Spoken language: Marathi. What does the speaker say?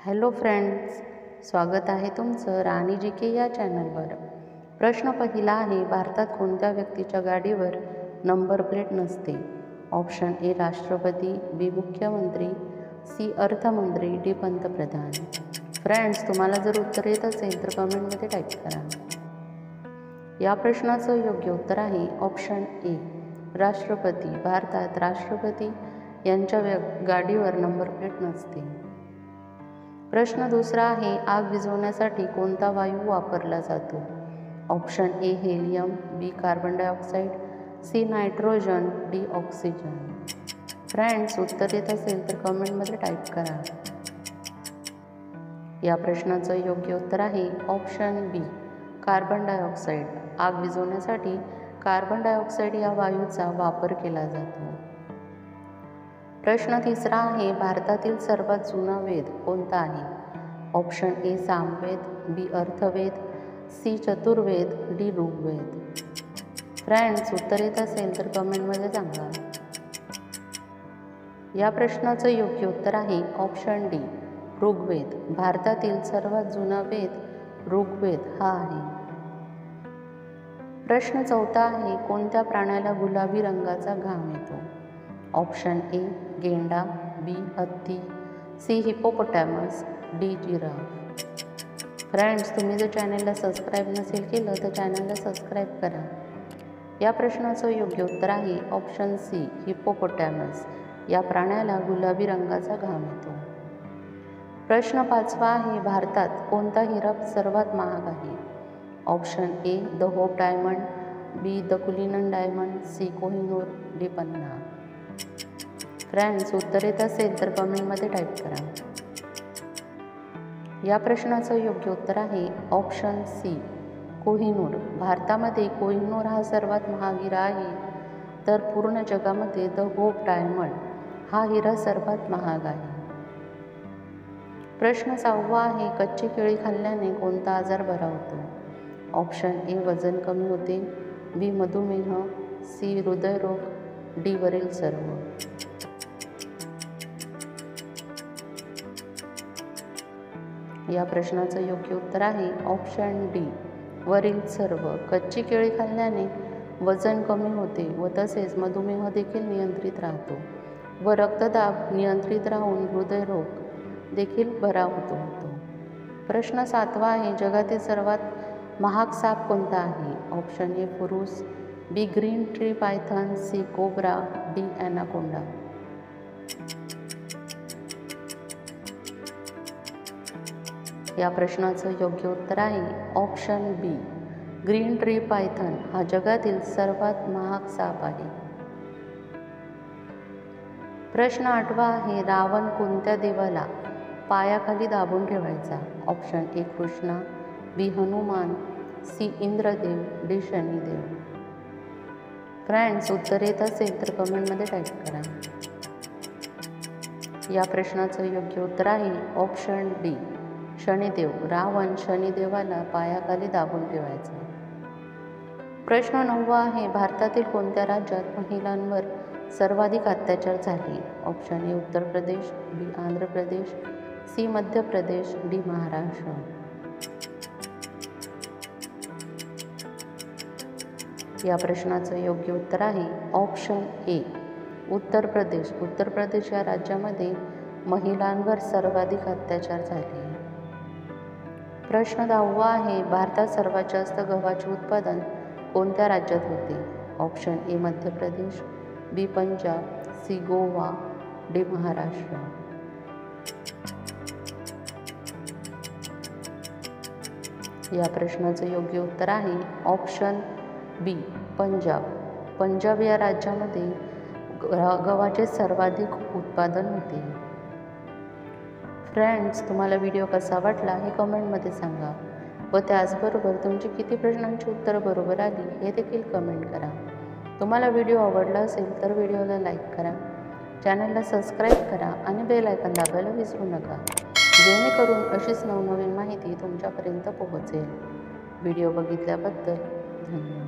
हॅलो फ्रेंड्स, स्वागत आहे तुमचं राणी जी के या चॅनलवर। प्रश्न पहिला आहे, भारतात कोणत्या व्यक्तीच्या गाडीवर नंबर प्लेट नसते? ऑप्शन ए राष्ट्रपती, बी मुख्यमंत्री, सी अर्थमंत्री, डी पंतप्रधान। फ्रेंड्स, तुम्हाला जर उत्तर येत असेल तर कमेंटमध्ये टाईप करा। या प्रश्नाचं योग्य उत्तर आहे ऑप्शन ए राष्ट्रपती। भारतात राष्ट्रपती यांच्या गाडीवर नंबर प्लेट नसते। प्रश्न दुसरा आहे, आग विझवण्यासाठी कोणता वायू वापरला जातो? Option A helium, B carbon dioxide, C nitrogen, D oxygen. Friends, उत्तर येत असेल तर कमेंटमध्ये टाईप करा। या प्रश्नाचं योग्य उत्तर आहे ऑप्शन बी कार्बन डायऑक्साईड। आग विझवण्यासाठी कार्बन डायऑक्साईड या वायूचा वापर केला जातो। प्रश्न तिसरा आहे, भारतातील सर्वात जुना वेद कोणता आहे? Option A Samaveda, B Atharvaveda, C Chaturveda, D Rigveda. Friends, उत्तर येत असेल तर कमेंटमध्ये सांगा। या प्रश्नाचं योग्य उत्तर आहे ऑप्शन डी ऋग्वेद। भारतातील सर्वात जुना वेद ऋग्वेद हा आहे। प्रश्न चौथा आहे, कोणत्या प्राण्याला गुलाबी रंगाचा घाम येतो? ऑप्शन ए गेंडा, बी हत्ती, सी हिपोपोटॅमस, डी जिराफ। फ्रेंड्स, तुम्ही जर चॅनलला सबस्क्राईब नसेल केलं तर चॅनलला सबस्क्राईब करा। या प्रश्नाचं योग्य उत्तर आहे ऑप्शन सी हिपोपोटॅमस। या प्राण्याला गुलाबी रंगाचा घाम येतो। प्रश्न पाचवा आहे, भारतात कोणता हिरा सर्वात महाग आहे? Option A the Hope diamond, B the Cullinan diamond, C Kohinoor, D Panna. Friends, उत्तर येत असेल तर कमेंटमध्ये टाईप करा। या प्रश्नाचं योग्य उत्तर आहे ऑप्शन सी कोहिनूर। भारतामध्ये कोहिनूर हा सर्वात महाग हिरा आहे, तर पूर्ण जगामध्ये द होप डायमंड हा हिरा सर्वात महाग आहे। प्रश्न सहावा आहे, कच्ची केळी खाल्ल्याने कोणता आजार बरा होतो? ऑप्शन ए वजन कमी होते, बी मधुमेह, सी हृदयरोग, डी वरील सर्व। या प्रश्नाचं योग्य उत्तर आहे ऑप्शन डी वरील सर्व। कच्ची केळी खाल्ल्याने वजन कमी होते व तसेच मधुमेह देखील नियंत्रित राहतो व रक्तदाब नियंत्रित राहून हृदयरोग देखील बरा होतो। प्रश्न सातवा आहे, जगातील सर्वात महाग साप कोणता आहे? ऑप्शन ए फुरुस, B green tree python, C cobra, D anaconda. या प्रश्नाचं योग्य उत्तर आहे option B green tree python हा जगातील सर्वात महाग साप आहे। प्रश्न आठवा आहे, रावण कोणत्या देवाला पायाखाली दाबून ठेवायचा? Option A Krishna, B Hanuman, C Indradev, D Shanidev. Friends, उत्तर येत असेल तर कमेंटमध्ये टाईप करा। या प्रश्नाचं योग्य उत्तर आहे ऑप्शन डी शनिदेव। रावण शनिदेवाला पायाखाली दाबून ठेवायचा। प्रश्न नववा आहे, भारतातील कोणत्या राज्यात महिलांवर सर्वाधिक अत्याचार झाले? Option A Uttar Pradesh, B Andhra Pradesh, C Madhya Pradesh, D Maharashtra. या प्रश्नाचं योग्य उत्तर आहे ऑप्शन ए उत्तर प्रदेश। उत्तर प्रदेश या राज्यामध्ये महिलांवर सर्वाधिक अत्याचार झाले। प्रश्न 10वा आहे, भारतात सर्वात जास्त गव्हाचे उत्पादन कोणत्या राज्यात होते? Option A Madhya Pradesh, B Punjab, C Goa, D Maharashtra. या प्रश्नाचं योग्य उत्तर आहे ऑप्शन बी पंजाब। पंजाब या राज्यामध्ये गव्हाचे सर्वाधिक उत्पादन होते। फ्रेंड्स, तुम्हाला व्हिडिओ कसा वाटला हे कमेंटमध्ये सांगा व त्याचबरोबर तुमची किती प्रश्नांची उत्तरं बरोबर आली हे देखील कमेंट करा। तुम्हाला व्हिडिओ आवडला असेल तर व्हिडिओला लाईक करा, चॅनलला सबस्क्राईब करा आणि बेल आयकॉन दाबायला विसरू नका, जेणेकरून अशीच नवनवीन माहिती तुमच्यापर्यंत पोहोचेल। व्हिडिओ बघितल्याबद्दल धन्यवाद।